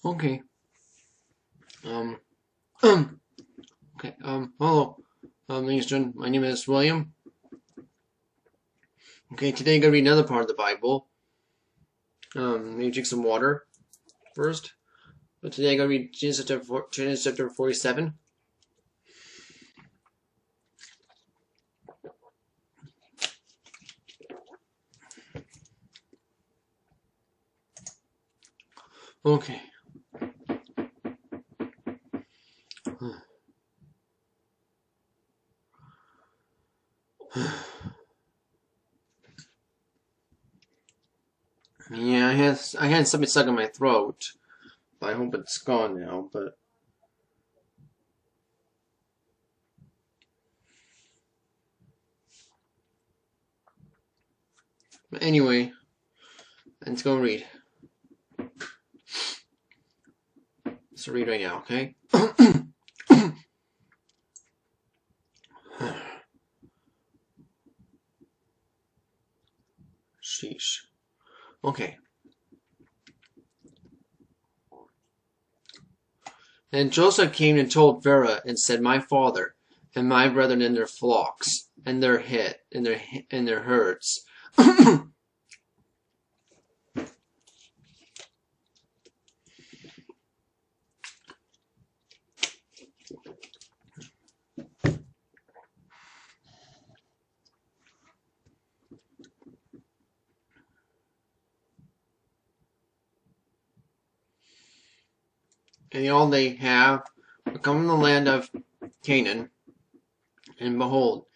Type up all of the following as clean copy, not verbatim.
Okay. Um. Okay. Hello, Langston. My name is William. Okay. Today I'm gonna read another part of the Bible. Let me drink some water first. But today I'm gonna read Genesis chapter 47. Okay. Yeah, I had something stuck in my throat. I hope it's gone now, but anyway, let's go read. Let's read right now, okay? Sheesh. Okay. And Joseph came and told Pharaoh and said, My father and my brethren and their flocks and their herds. And all they have come from the land of Canaan, and behold,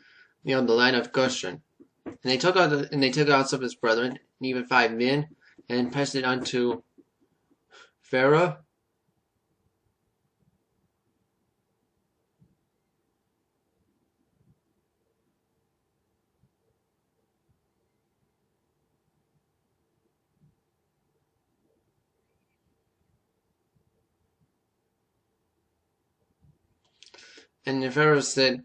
the land of Goshen. And they took out some of his brethren, and even 5 men, and passed it unto Pharaoh. And the Pharaoh said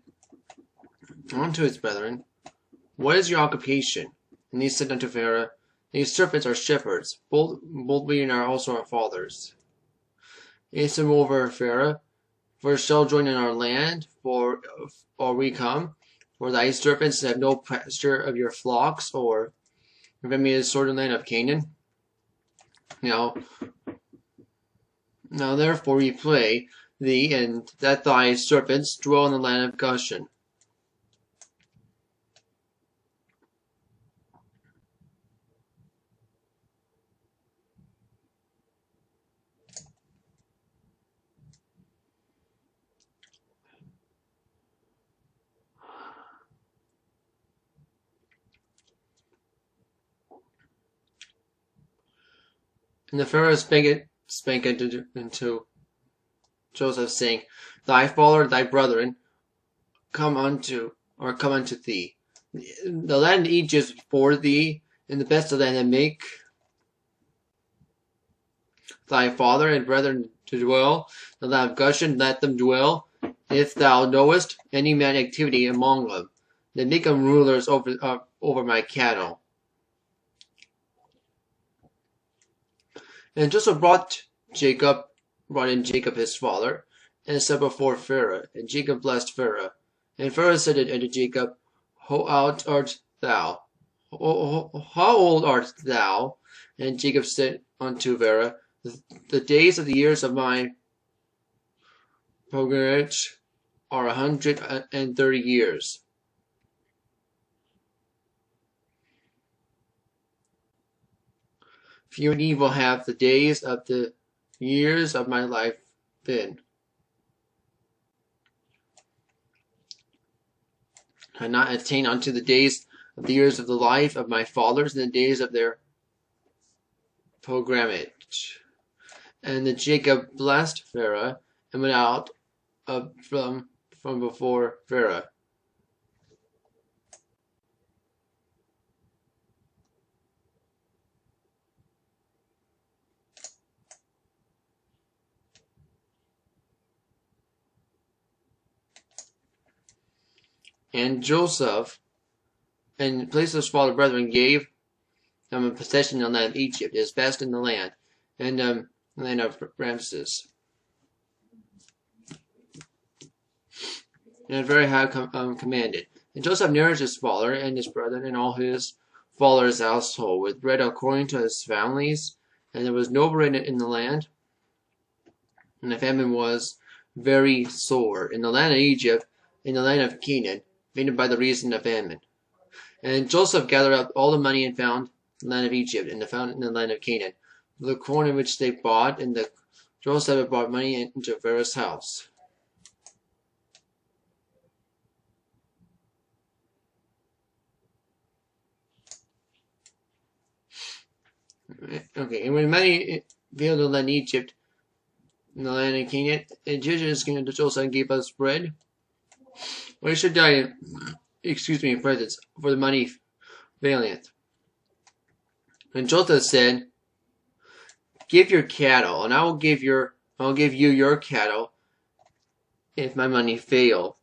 unto his brethren, What is your occupation? And they said unto Pharaoh, These servants are shepherds, both we and also our fathers. And he said, Moreover, Pharaoh, for shall join in our land, for we come, for thy servants have no pasture of your flocks, or if any is sort of land of Canaan. Now therefore we pray thee, and that thy servants dwell in the land of Goshen. And the Pharaoh spake unto Joseph, saying, Thy father, thy brethren, come unto thee. The land of Egypt is before thee, and the best of land that make thy father and brethren to dwell. The land of Goshen, let them dwell. If thou knowest any man activity among them, then make them rulers over my cattle. And Joseph brought in Jacob his father, and set before Pharaoh. And Jacob blessed Pharaoh. And Pharaoh said unto Jacob, How old art thou? How old art thou? And Jacob said unto Pharaoh, The days of the years of my pilgrimage are 130 years. Few and evil have the days of the years of my life been. I had not attained unto the days of the years of the life of my fathers, and the days of their pilgrimage. And then Jacob blessed Pharaoh, and went out from before Pharaoh. And Joseph, in place of his father brethren, gave them a possession in the land of Egypt, his best in the land. And the land of Ramses. And Pharaoh had commanded. And Joseph nourished his father and his brethren and all his father's household with bread according to his families, and there was no bread in the land, and the famine was very sore in the land of Egypt, in the land of Canaan, fainted by the reason of famine. And Joseph gathered up all the money and found the land of Egypt, and found in the land of Canaan, the corn in which they bought, and Joseph had brought money into Pharaoh's house. Okay, and when money failed in the land of Egypt, in the land of Canaan, the Egyptians came to Joseph and gave us bread. We should die, presents, for the money faileth. And Joseph said, give your cattle, and I'll give you your cattle, if my money fail.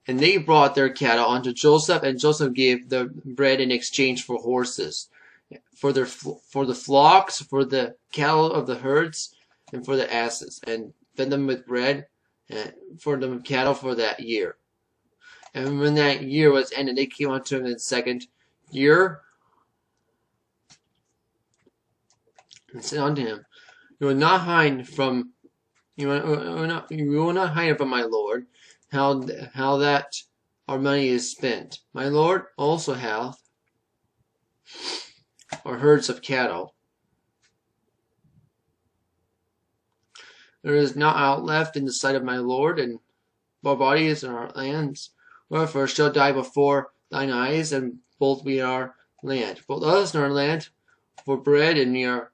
And they brought their cattle unto Joseph, and Joseph gave the bread in exchange for horses, for the flocks, for the cattle of the herds, and for the asses, and fed them with bread for the cattle for that year. And when that year was ended, they came unto him in the second year, and said unto him, You will not hide from my lord how that our money is spent. My lord also hath our herds of cattle. There is not aught left in the sight of my lord, and our bodies and our lands. Wherefore shall die before thine eyes, and both we and our land, both us and our land, for bread, and we are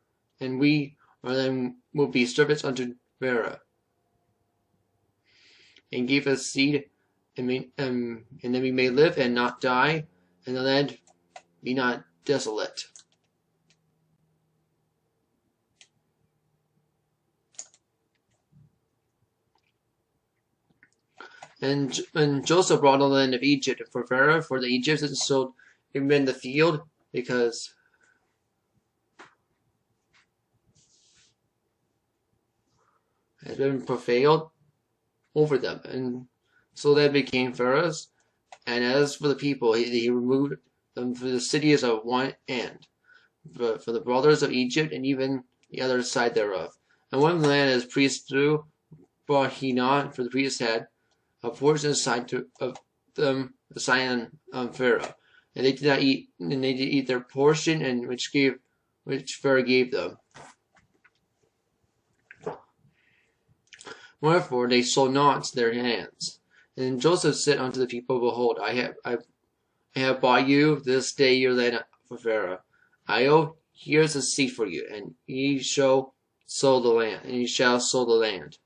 then will be servants unto Pharaoh. And give us seed, and then we may live and not die, and the land be not desolate. And Joseph brought the land of Egypt for Pharaoh, for the Egyptians sold him in the field, because had been prevailed over them, and so they became Pharaohs. And as for the people, he removed them for the cities of one end, for the brothers of Egypt, and even the other side thereof. And one of the land as priests through brought he not, for the priests had a portion assigned of them assigned Pharaoh, and they did not eat, and they did eat their portion, and which Pharaoh gave them. Wherefore they sold not their hands. And Joseph said unto the people, Behold, I have bought you this day your land for Pharaoh. Here's a seed for you, and ye shall sow the land, and ye shall sow the land.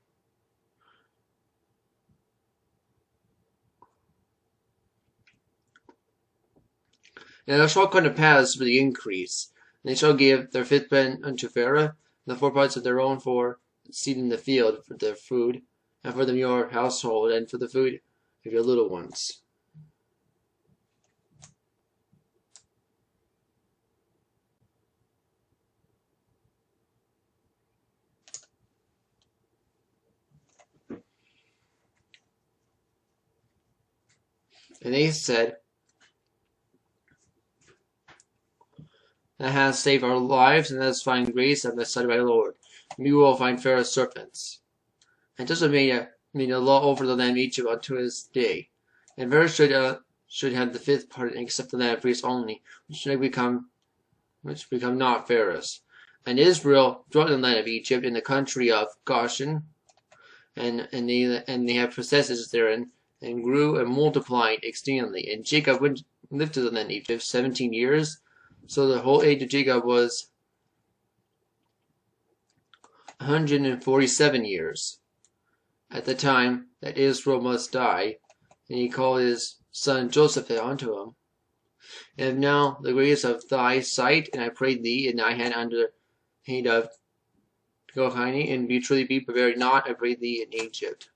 And it shall come to pass for the increase, and they shall give their fifth part unto Pharaoh, and the 4 parts of their own for seed in the field, for their food, and for your household, and for the food of your little ones. And they said, That has saved our lives, and has find grace in the sight of my Lord. We will find Pharaoh's serpents. And Joseph made a law over the land of Egypt unto his day. And Pharaoh should have the fifth part, except the land of priests only, which become not Pharaoh's. And Israel dwelt in the land of Egypt, in the country of Goshen, and they have possessions therein, and grew and multiplied exceedingly. And Jacob lived to the land of Egypt 17 years. So the whole age of Jacob was 147 years at the time that Israel must die, and he called his son Joseph unto him. And now the grace of thy sight, and I prayed thee, and thy hand under the hand of Gohini, and be truly be buried not, I pray thee, in Egypt.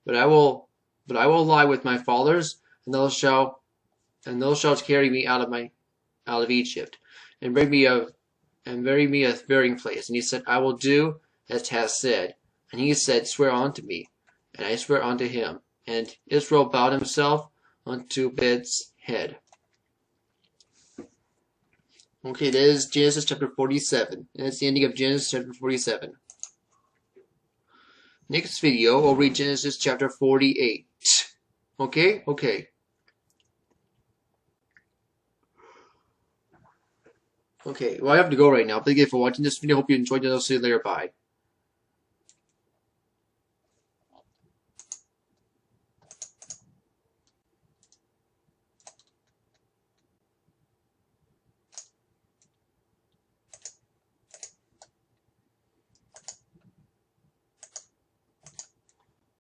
But I will lie with my fathers, and thou shalt and thou shalt carry me out of Egypt, and bring me a burying place. And he said, I will do as hast said. And he said, Swear unto me. And I swear unto him. And Israel bowed himself unto Bed's head. Okay, that is Genesis chapter 47. And that's the ending of Genesis chapter 47. Next video, we'll read Genesis chapter 48. Okay? Okay. Okay, well I have to go right now. Thank you for watching this video. Hope you enjoyed it. I'll see you later. Bye.